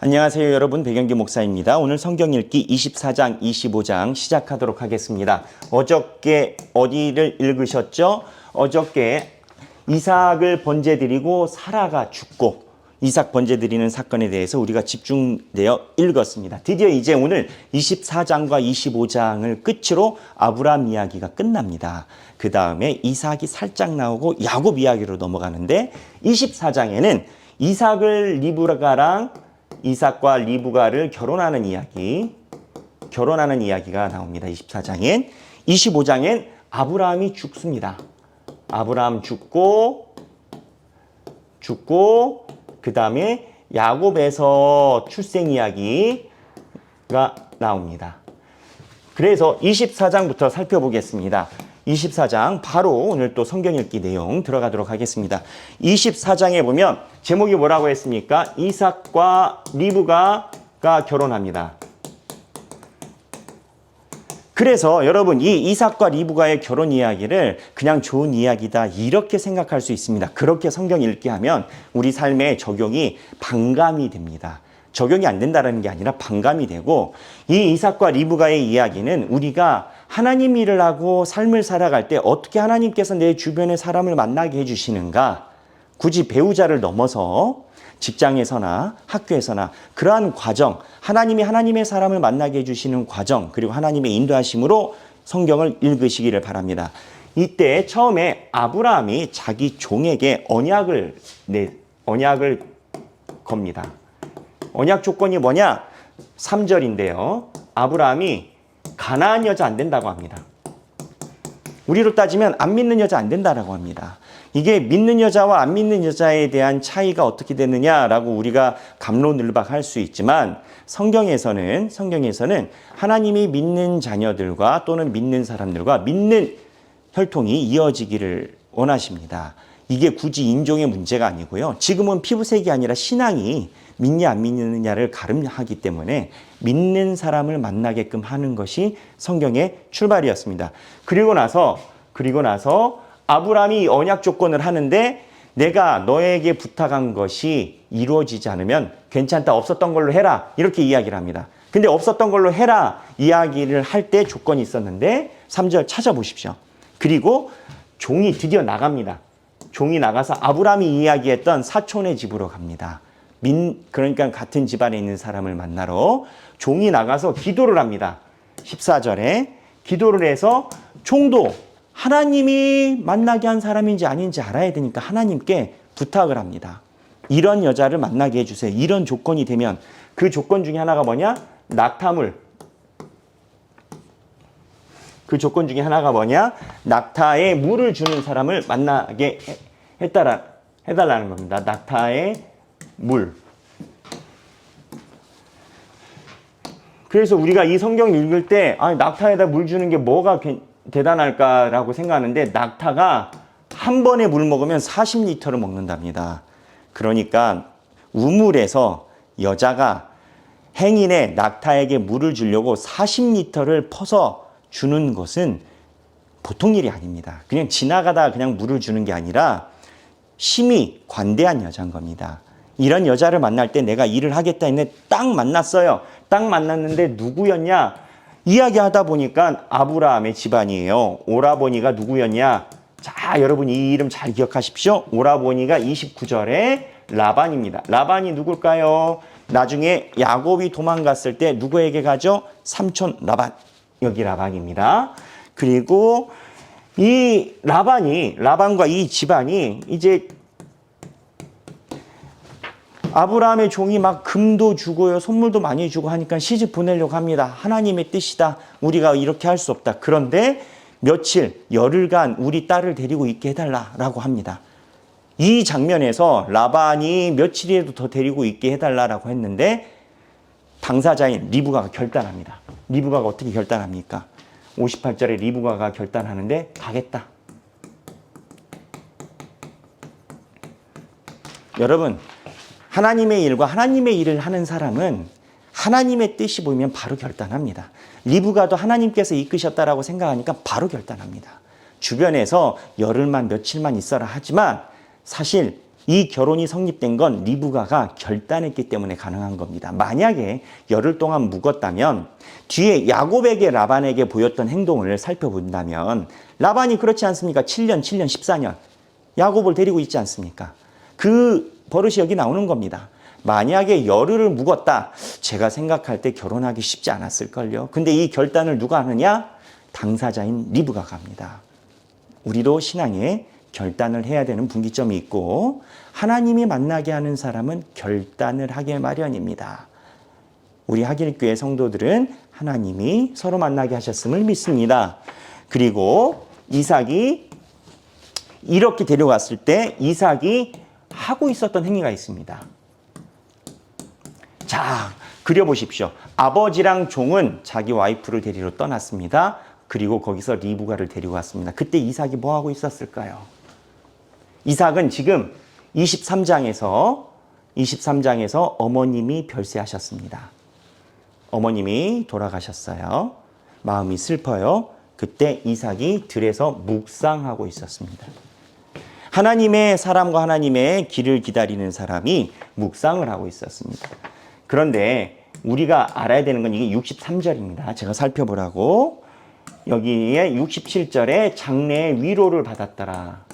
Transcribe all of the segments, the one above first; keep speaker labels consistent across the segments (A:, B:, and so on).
A: 안녕하세요 여러분, 백영기 목사입니다. 오늘 성경 읽기 24장 25장 시작하도록 하겠습니다. 어저께 어디를 읽으셨죠? 어저께 이삭을 번제드리고 사라가 죽고 이삭 번제드리는 사건에 대해서 우리가 집중되어 읽었습니다. 드디어 이제 오늘 24장과 25장을 끝으로 아브라함 이야기가 끝납니다. 그 다음에 이삭이 살짝 나오고 야곱 이야기로 넘어가는데 24장에는 이삭과 리브가를 결혼하는 이야기가 나옵니다. 24장엔. 25장엔 아브라함이 죽습니다. 아브라함 죽고 그 다음에 야곱에서 출생 이야기가 나옵니다. 그래서 24장부터 살펴보겠습니다. 24장 바로 오늘 또 성경 읽기 내용 들어가도록 하겠습니다. 24장에 보면 제목이 뭐라고 했습니까? 이삭과 리브가가 결혼합니다. 그래서 여러분 이 이삭과 리브가의 결혼 이야기를 그냥 좋은 이야기다 이렇게 생각할 수 있습니다. 그렇게 성경 읽기 하면 우리 삶에 적용이 반감이 됩니다. 적용이 안 된다는 게 아니라 반감이 되고, 이 이삭과 리브가의 이야기는 우리가 하나님 일을 하고 삶을 살아갈 때 어떻게 하나님께서 내 주변의 사람을 만나게 해주시는가, 굳이 배우자를 넘어서 직장에서나 학교에서나 그러한 과정, 하나님이 하나님의 사람을 만나게 해주시는 과정, 그리고 하나님의 인도하심으로 성경을 읽으시기를 바랍니다. 이때 처음에 아브라함이 자기 종에게 언약을 겁니다. 언약 조건이 뭐냐? 3절인데요. 아브라함이 가나안 여자 안 된다고 합니다. 우리로 따지면 안 믿는 여자 안 된다라고 합니다. 이게 믿는 여자와 안 믿는 여자에 대한 차이가 어떻게 되느냐라고 우리가 갑론을박할 수 있지만, 성경에서는 하나님이 믿는 자녀들과 또는 믿는 사람들과 믿는 혈통이 이어지기를 원하십니다. 이게 굳이 인종의 문제가 아니고요. 지금은 피부색이 아니라 신앙이 믿냐 안 믿느냐를 가름하기 때문에 믿는 사람을 만나게끔 하는 것이 성경의 출발이었습니다. 그리고 나서 아브라함이 언약 조건을 하는데, 내가 너에게 부탁한 것이 이루어지지 않으면 괜찮다, 없었던 걸로 해라, 이렇게 이야기를 합니다. 근데 없었던 걸로 해라 이야기를 할 때 조건이 있었는데 3절 찾아보십시오. 그리고 종이 드디어 나갑니다. 종이 나가서 아브라함이 이야기했던 사촌의 집으로 갑니다. 그러니까 같은 집안에 있는 사람을 만나러 종이 나가서 기도를 합니다. 14절에 기도를 해서 종도 하나님이 만나게 한 사람인지 아닌지 알아야 되니까 하나님께 부탁을 합니다. 이런 여자를 만나게 해주세요. 이런 조건이 되면, 그 조건 중에 하나가 뭐냐? 낙타물. 그 조건 중에 하나가 뭐냐? 낙타에 물을 주는 사람을 만나게 해달라는 겁니다. 낙타에 물. 그래서 우리가 이 성경 읽을 때 낙타에다 물 주는 게 뭐가 대단할까라고 생각하는데, 낙타가 한 번에 물 먹으면 40리터를 먹는답니다. 그러니까 우물에서 여자가 행인의 낙타에게 물을 주려고 40리터를 퍼서 주는 것은 보통 일이 아닙니다. 그냥 지나가다 그냥 물을 주는 게 아니라 심히 관대한 여자인 겁니다. 이런 여자를 만날 때 내가 일을 하겠다 했는데 딱 만났어요. 딱 만났는데 누구였냐? 이야기하다 보니까 아브라함의 집안이에요. 오라버니가 누구였냐? 자, 여러분 이 이름 잘 기억하십시오. 오라버니가 29절에 라반입니다. 라반이 누굴까요? 나중에 야곱이 도망갔을 때 누구에게 가죠? 삼촌 라반. 여기 라반입니다. 그리고 이 라반과 이 집안이 이제 아브라함의 종이 막 금도 주고요, 선물도 많이 주고 하니까 시집 보내려고 합니다. 하나님의 뜻이다. 우리가 이렇게 할 수 없다. 그런데 열흘간 우리 딸을 데리고 있게 해달라라고 합니다. 이 장면에서 라반이 며칠이라도 더 데리고 있게 해달라라고 했는데, 당사자인 리브가가 결단합니다. 리브가가 어떻게 결단합니까? 58절에 리브가가 결단하는데 가겠다. 여러분, 하나님의 일을 하는 사람은 하나님의 뜻이 보이면 바로 결단합니다. 리브가도 하나님께서 이끄셨다라고 생각하니까 바로 결단합니다. 주변에서 열흘만 며칠만 있어라 하지만 사실 이 결혼이 성립된 건 리브가가 결단했기 때문에 가능한 겁니다. 만약에 열흘 동안 묵었다면 뒤에 야곱에게 라반에게 보였던 행동을 살펴본다면 라반이 그렇지 않습니까? 7년, 14년 야곱을 데리고 있지 않습니까? 그 버릇이 여기 나오는 겁니다. 만약에 열흘을 묵었다. 제가 생각할 때 결혼하기 쉽지 않았을걸요. 근데 이 결단을 누가 하느냐? 당사자인 리브가가 합니다. 우리도 신앙에 결단을 해야 되는 분기점이 있고 하나님이 만나게 하는 사람은 결단을 하게 마련입니다. 우리 하길교회 성도들은 하나님이 서로 만나게 하셨음을 믿습니다. 그리고 이삭이 이렇게 데려갔을 때 이삭이 하고 있었던 행위가 있습니다. 자, 그려보십시오. 아버지랑 종은 자기 와이프를 데리러 떠났습니다. 그리고 거기서 리브가를 데리고 왔습니다. 그때 이삭이 뭐 하고 있었을까요? 이삭은 지금 23장에서 어머님이 별세하셨습니다. 어머님이 돌아가셨어요. 마음이 슬퍼요. 그때 이삭이 들에서 묵상하고 있었습니다. 하나님의 사람과 하나님의 길을 기다리는 사람이 묵상을 하고 있었습니다. 그런데 우리가 알아야 되는 건 이게 63절입니다. 제가 살펴보라고. 여기에 67절에 장래의 위로를 받았더라.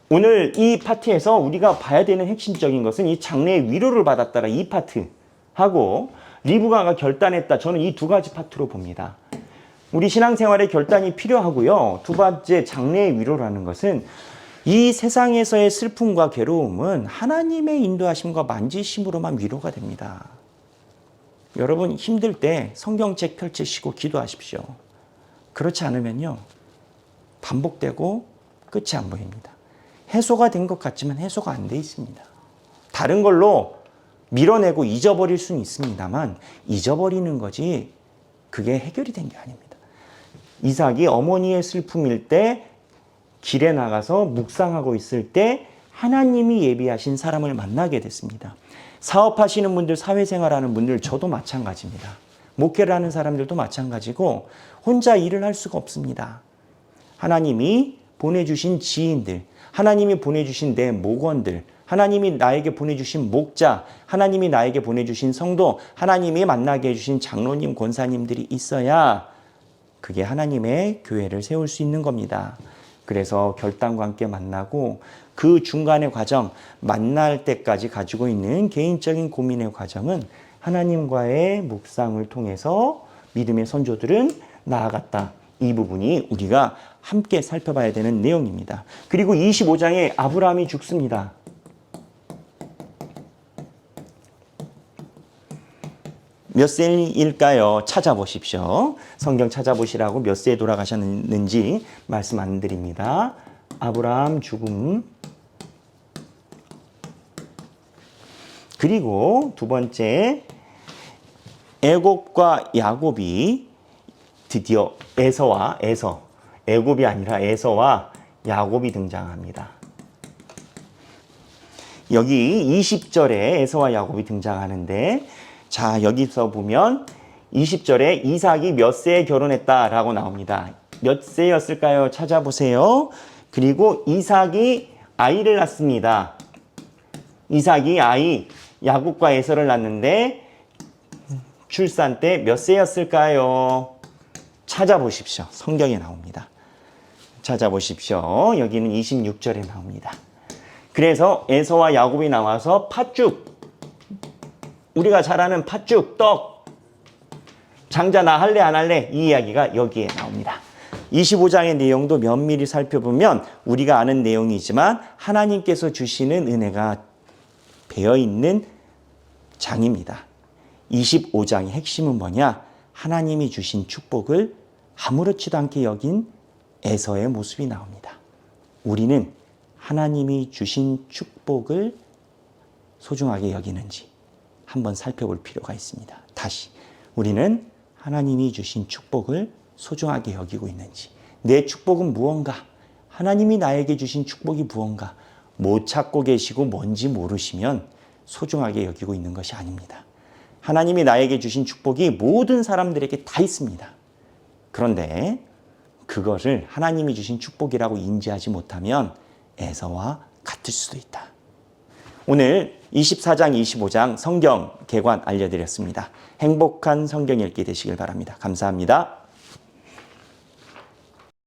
A: 오늘 이 파트에서 우리가 봐야 되는 핵심적인 것은 이 장래의 위로를 받았더라. 이 파트하고 리브가가 결단했다. 저는 이 두 가지 파트로 봅니다. 우리 신앙생활에 결단이 필요하고요. 두 번째 장래의 위로라는 것은 이 세상에서의 슬픔과 괴로움은 하나님의 인도하심과 만지심으로만 위로가 됩니다. 여러분 힘들 때 성경책 펼치시고 기도하십시오. 그렇지 않으면요. 반복되고 끝이 안 보입니다. 해소가 된 것 같지만 해소가 안 돼 있습니다. 다른 걸로 밀어내고 잊어버릴 수는 있습니다만 잊어버리는 거지 그게 해결이 된 게 아닙니다. 이삭이 어머니의 슬픔일 때 길에 나가서 묵상하고 있을 때 하나님이 예비하신 사람을 만나게 됐습니다. 사업하시는 분들, 사회생활하는 분들, 저도 마찬가지입니다. 목회를 하는 사람들도 마찬가지고 혼자 일을 할 수가 없습니다. 하나님이 보내주신 지인들, 하나님이 보내주신 내 목원들, 하나님이 나에게 보내주신 목자, 하나님이 나에게 보내주신 성도, 하나님이 만나게 해주신 장로님, 권사님들이 있어야 그게 하나님의 교회를 세울 수 있는 겁니다. 그래서 결단과 함께 만나고 그 중간의 과정, 만날 때까지 가지고 있는 개인적인 고민의 과정은 하나님과의 묵상을 통해서 믿음의 선조들은 나아갔다. 이 부분이 우리가 함께 살펴봐야 되는 내용입니다. 그리고 25장에 아브라함이 죽습니다. 몇 세일까요? 찾아보십시오. 성경 찾아보시라고 몇 세에 돌아가셨는지 말씀 안 드립니다. 아브라함 죽음. 그리고 두 번째, 애곱과 야곱이 드디어 애굽이 아니라 에서와 야곱이 등장합니다. 여기 20절에 에서와 야곱이 등장하는데, 자, 여기서 보면 20절에 이삭이 몇 세에 결혼했다라고 나옵니다. 몇 세였을까요? 찾아보세요. 그리고 이삭이 아이를 낳습니다. 이삭이 야곱과 에서를 낳는데 출산 때 몇 세였을까요? 찾아보십시오. 성경에 나옵니다. 찾아보십시오. 여기는 26절에 나옵니다. 그래서 에서와 야곱이 나와서 팥죽, 우리가 잘 아는 팥죽, 떡, 장자 나 할래 안 할래, 이 이야기가 여기에 나옵니다. 25장의 내용도 면밀히 살펴보면 우리가 아는 내용이지만 하나님께서 주시는 은혜가 배어있는 장입니다. 25장의 핵심은 뭐냐? 하나님이 주신 축복을 아무렇지도 않게 여긴 에서의 모습이 나옵니다. 우리는 하나님이 주신 축복을 소중하게 여기는지 한번 살펴볼 필요가 있습니다. 다시, 우리는 하나님이 주신 축복을 소중하게 여기고 있는지, 내 축복은 무언가, 하나님이 나에게 주신 축복이 무언가 못 찾고 계시고 뭔지 모르시면 소중하게 여기고 있는 것이 아닙니다. 하나님이 나에게 주신 축복이 모든 사람들에게 다 있습니다. 그런데 그거를 하나님이 주신 축복이라고 인지하지 못하면 에서와 같을 수도 있다. 오늘 24장, 25장 성경 개관 알려드렸습니다. 행복한 성경 읽기 되시길 바랍니다. 감사합니다.